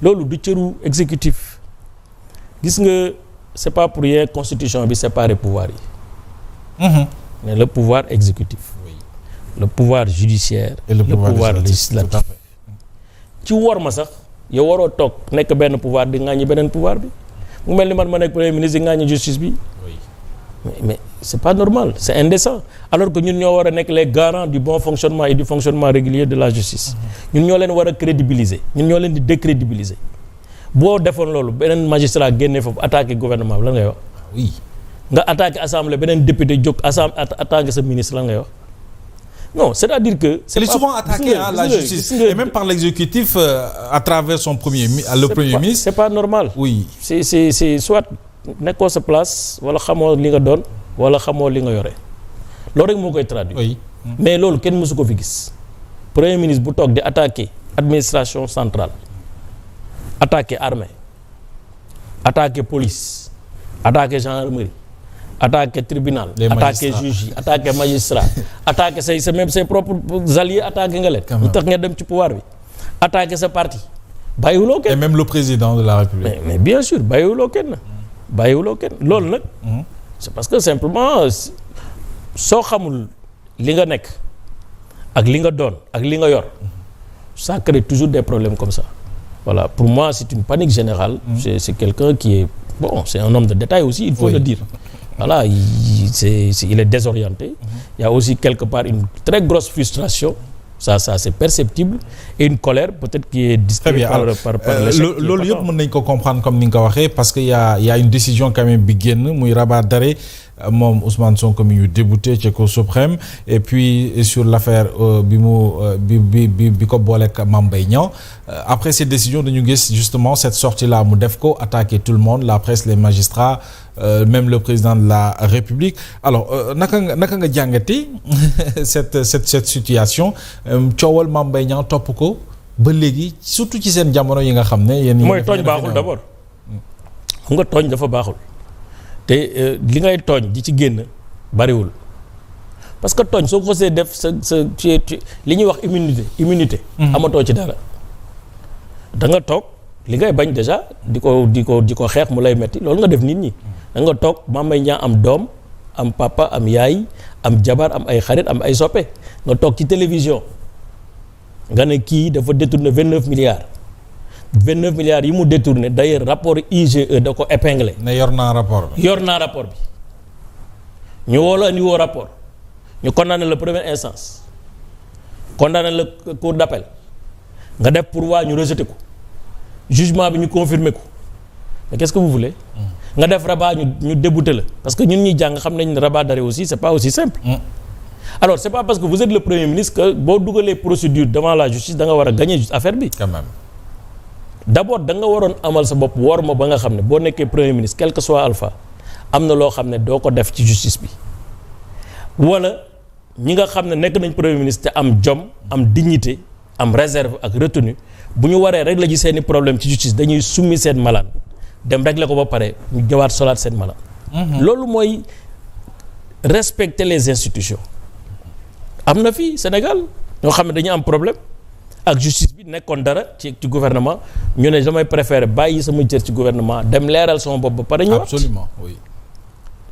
loolu du cëru exécutif gis nga c'est pas pour rien constitution bi séparer pouvoir yi. mais le pouvoir exécutif. Oui. le pouvoir judiciaire. et le pouvoir législatif. ci wor ma sax yow waroo toog nekk benn pouvoir di ŋàññi beneen pouvoir bi mu mel ni man ma nekk premier ministre di ŋàññi justice bi. mais c'est pas normal c'est indécent alors que ñun ñoo war a nekk les garants du bon fonctionnement et du fonctionnement régulier de la justice ñun ñoo leen war a crédibiliser ñun ñoo leen di décrédibiliser boo defoon loolu beneen magistrat génnee foofu attaqué gouvernement bi lan ngay wax. oui nga attaqué assemblée beneen député jóg attaqué sa ministre lan ngay wax non c'est-à-dire que. c'est souvent attaqué la justice et même par l'exécutif à travers son premier ministre. c'est pas normal. oui c'est soit. nekkoo sa place wala xamoo li nga doon wala xamoo li nga yore loolu rek moo koy traduire. oui. mais loolu kenn mësu ko fi gis premier ministre bu toog di attaquer administration centrale attaquer armée attaquer police attaquer gendarmerie attaquer tribunal. attaquer juge yi attaquer magistrat attaquer say même ses propres alliés attaquer nga leen. lu tax nga dem ci pouvoir bi attaquer sa parti bàyyiwuloo kenn. et même le président de la République. mais bien sûr bàyyiwuloo kenn. loolu nag c'est parce que simplement soo xamul li nga nekk ak li nga doon ak li nga yor ça crée toujours des problèmes comme ça voilà pour moi c'est une panique générale. c'est quelqu'un qui est bon c'est un homme de détail aussi il faut le dire voilà il est désorienté. Il y a aussi quelque part une très grosse frustration. Ça c'est perceptible et une colère peut-être qui est distillée par l'échec. loolu yëpp mën nañ ko comprendre comme ni nga ko waxee parce que y a une décision quand même bi génn muy rabat d'arrêt moom Ousmane Sonko mi ñu débouté ci Cour suprême et puis sur l'affaire bi ko booleeg Mame Mbaye Niang après cette décision dañu gis justement cette sortie là mu def ko attaquer tout le monde la presse les magistrats même le président de la République alors naka nga jàngati cette situation coowal Mame Mbaye Niang topp ko ba léegi surtout ci seen jamono yi nga xam ne yéen mooy tooñ baaxul d'abord xam nga tooñ dafa baaxul te li ngay tooñ di ci génn bariwul parce que tooñ soo ko xasee def sa li ñuy wax immunité amatoo ci dara da nga toog li ngay bañ déjà di ko xeex mu lay metti loolu nga def nit ñi da nga toog Mame Mbaye Niang am doom am papa am yaay am jabar am ay xarit am ay soppe nga toog ci télévision nga ne kii dafa détourné 29 milliards yi mu détourné d'ailleurs rapport IGE da ko épinglé. ne yor naa rapport bi. ñu woo la andi woo rapport ñu condamné la première instance condamné la cour d'appel nga def pourvoi ñu rejeté ko jugement bi ñu confirmé ko mais qu'est-ce que vous voulez. nga def rabat ñu débouté la parce que ñun ñuy jàng xam nañ ne rabat d'arrêt aussi c'est pas aussi simple. alors c'est pas parce que vous êtes le premier ministre que boo dugalee procédure devant la justice da nga war a gagner affaire bi. quand même. d'abord da nga waroon amal sa bopp wor ma ba nga xam ne boo nekkee premier ministre quel que soit alpha am na loo xam ne doo ko def ci justice bi wala ñi nga xam ne nekk nañ premier ministre te am jom am dignité am réserve ak retenue bu ñu waree régler ji seeni problème ci justice dañuy summi seen malaan dem régler ko ba pare ñu ñëwaat solaat seen malaan. loolu mooy respecter les institutions. am na fii Sénégal ñoo xam ne dañu am problème ak justice bi nekkoon dara ci gouvernement ñu ne damay préférer bàyyi sama cër ci gouvernement dem leeral sama bopp ba pare ñëwaat. absolument oui.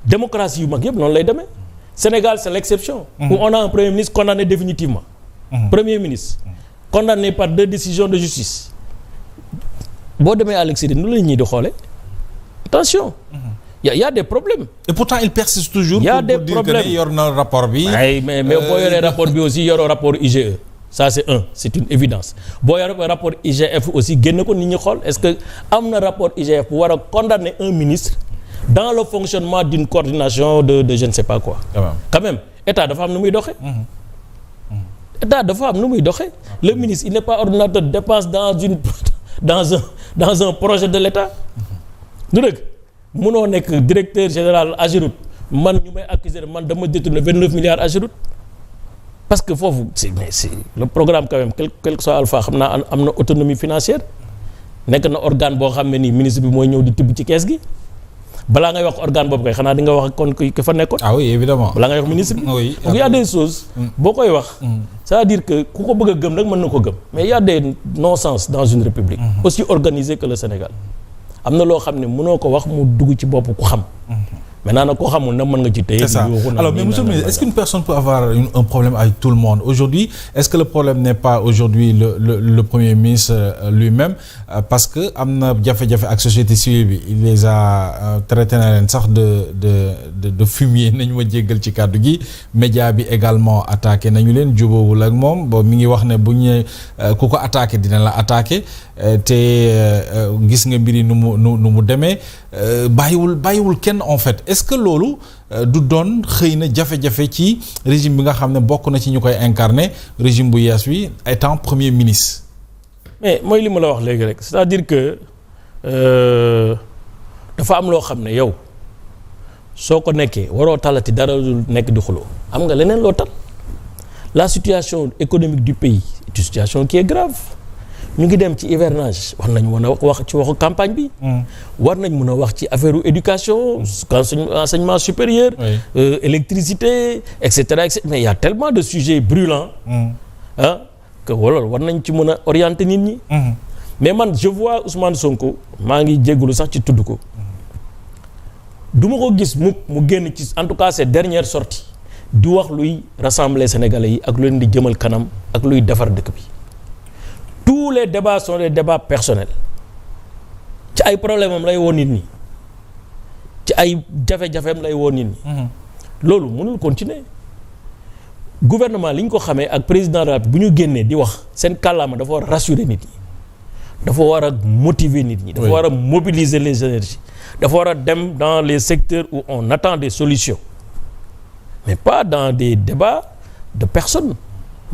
démocratie yu mag yëpp noonu lay demee Sénégal c'est l'exception. Où on a un premier ministre condamné définitivement. Premier ministre condamné par 2 décisions de justice. boo demee à l'extérieur nu la ñuy di xoole attention. Il y a des problèmes. Et pourtant il persiste toujours. Il y a des problèmes pour dire que yor na rapport bi. mais boo yoree rapport bi aussi yoroo rapport IGE. ça c'est une évidence boo yoree rapport IGF aussi génn ko nit ñi xool est-ce que am na rapport IGF bu war a condamner un ministre dans le fonctionnement d'une coordination de je ne sais pas quoi. quand même état dafa am nu muy doxee. état dafa am nu muy doxee. le ministre il n'est pas ordonnateur de dépense dans un projet de l'état. du dëgg. munoo nekk directeur général Ageroute man ñu may accuser man dama détourner 29 milliards Ageroute parce que foofu c'est le programme quand même quel que soit alpha xam naa am na autonomie financière nekk na organe boo xam ne nii ministre bi mooy ñëw di tibb ci kees gi balaa ngay wax organe boobu kay xanaa di nga wax kon ki fa nekkoon. ah oui évidemment balaa ngay wax ministre bi. oui donc y a des choses. boo koy wax. c'est-à-dire que ku ko bëgg a gëm nag mën na ko gëm. mais y a des non-sens dans une république. aussi organisée que le Sénégal. am na loo xam ne mënoo ko wax mu dugg ci bopp ku xam. maintenant nag koo xamul na mën nga ci téye. c'est ça alors mais monsieur le ministre est-ce qu'une personne peut avoir un problème avec tout le monde aujourd'hui est-ce que le problème n'est pas aujourd'hui le premier ministre lui-même parce que am na jafe-jafe ak société civile bi il les a traité na leen sax de fumier nañu ma jéggal ci kàddu gi média bi également attaqué nañu leen jubóowul ak moom bo mi ngi wax ne bu ñu ku ko attaqué dina la attaqué te gis nga mbiri nu mu demee bàyyiwul kenn en fait est-ce que loolu du doon xëy na jafe-jafe ci régime bi nga xam ne bokk na ci ñu koy incarner régime bu yees wi étant premier ministre. mais mooy li ma la wax léegi rek c'est-à-dire que dafa am loo xam ne yow soo ko nekkee waroo talati dara du nekk di xuloo am nga leneen loo tal la situation économique du pays est une situation qui est grave. ñu ngi dem ci hivernage war nañ mën a wax ci waxu campagne bi. war nañ mën a wax ci affaire éducation. enseignement supérieur. Électricité et cetera mais il y a tellement de sujets brûlants. que loolu war nañ ci mën a orienter nit ñi. mais man je vois Ousmane Sonko maa ngi jégalu sax ci tudd ko. du ma ko gis mu génn ci en tout cas ces dernières sorties di wax luy rassembler Sénégalais yi ak lu leen di jëmal kanam ak luy defar dëkk bi. tous les débats sont des débats personnels ci ay problème am lay woon nit ñi ci ay jafe-jafeem lay woon nit ñi. loolu mënul continuer gouvernement li ñu ko xamee ak président de la République bu ñu génnee di wax seen kàllaama dafa war a rassurer nit ñi dafa war a motiver nit ñi. dafa war a mobiliser les énergies dafa war a dem dans les secteurs où on attend des solutions mais pas dans des débats de personnes.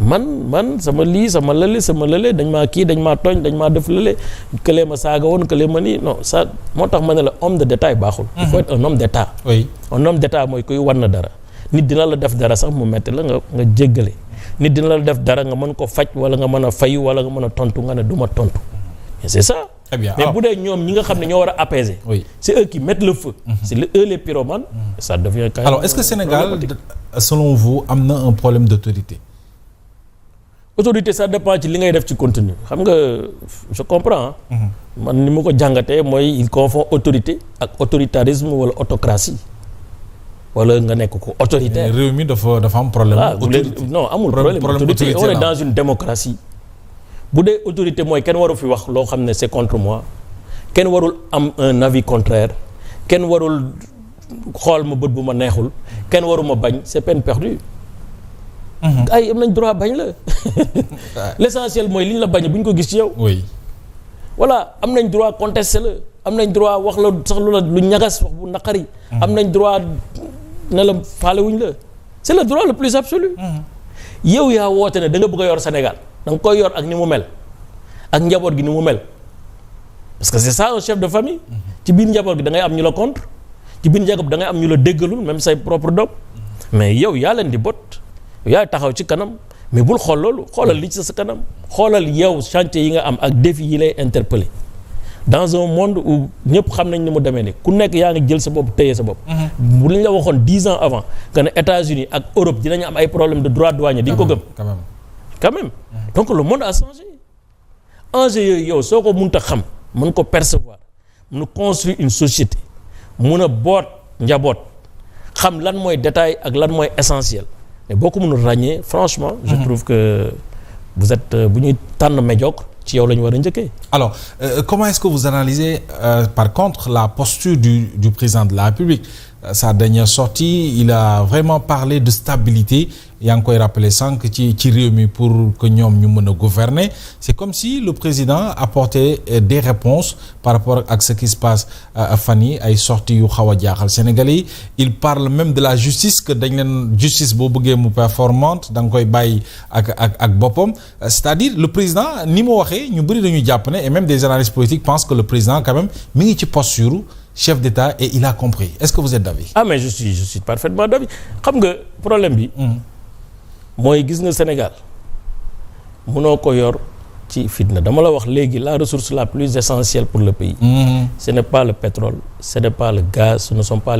man sama lii sama lële dañ maa kii dañ maa tooñ dañ maa def lële këlee ma saaga woon këlee ma nii non ça moo tax ma ne la homme de détail baaxul. il faut être un homme d'état. oui un homme d'état mooy kuy wan na dara nit dina la def dara sax mu metti la nga jéggale nit dina la def dara nga mën ko faj wala nga mën a fayu wala nga mën a tontu nga ne du ma tontu mais c'est ça. très bien mais bu dee ñoom ñi nga xam ne ñoo war a apaiser. oui c'est eux qui mettent le feu. c'est eux les pyromanes. ça devient quand même alors est-ce que Sénégal selon vous am na un problème d'autorité. autorité ça dépend ci li ngay def ci contenu xam nga je comprends. man ni ma ko jàngatee mooy il confond autorité ak autoritarisme wala autocratie wala nga nekk ko autoritaire. réew mi dafa am problème. non amul problème autorité on est dans une démocratie. bu dee autorité mooy kenn waru fi wax loo xam ne c'est contre moi kenn warul am un avis contraire kenn warul xool ma bët bu ma neexul kenn waru ma bañ c'est peine perdue. ay am nañ droit bañ la l'essentiel mooy li ñu la bañ bu ñu ko gis ci yow. oui. voilà am nañ droit contester la am nañ droit wax la sax lu ñagas wax bu naqari. am nañ droit ne la faale wuñ la c'est le droit le plus absolu. yow yaa woote ne da nga bëgg a yor Sénégal da nga koy yor ak ni mu mel ak njaboot gi ni mu mel parce que c'est ça un chef de famille. ci biir njaboot gi da ngay am ñu la contre ci biir njaboot da ngay am ñu la déggalul même say propre doom mais yow yaa leen di bot. yaa taxaw ci kanam mais bul xool loolu xoolal li ci sa kanam xoolal yow chantier yi nga am ak défi yi lay interpeller dans un monde où ñëpp xam nañ ni mu demee ni ku nekk yaa ngi jël sa bopp téye sa bopp. bu ñu la waxoon 10 ans avant que ne États-Unis ak Europe dinañu am ay problèmes de droit douanier di nga ko gëm. quand même donc le monde a changé enjeu yooyu yow soo ko mënut a xam mën ko percevoir mën construire une société mën a boot njaboot xam lan mooy détail ak lan mooy essentiel. mais boo ko mënul ràññee franchement je trouve que vous êtes bu ñuy tànn médiocre ci yow la ñu war a njëkkee. alors comment est-ce que vous analysez par contre la posture du président de la République sa dernière sortie il a vraiment parlé de stabilité yaa ngi koy rappeler sànq ci réew mi pour que ñoom ñu mën a gouverner c'est comme si le président apportait des réponses par rapport ak ce qui se passe fan yi ay sorties yu xaw a jaaxal Sénégalais yi il parle même de la justice que dañ leen justice boo bëggee mu performante da nga koy bàyyi ak boppam c'est-à-dire le président ni mu waxee ñu bëri dañuy jàpp ne et même des analystes politiques pensent que le président quand même mi ngi ci posture chef d'État et il a compris est-ce que vous êtes d'avis? ah mais je suis parfaitement d'avis xam nga problème bi. mooy gis nga Sénégal mënoo ko yor ci fitna dama la wax léegi la ressource la plus essentielle pour le pays. Ce n'est pas le pétrole, ce n'est pas le gaz, ce ne sont pas les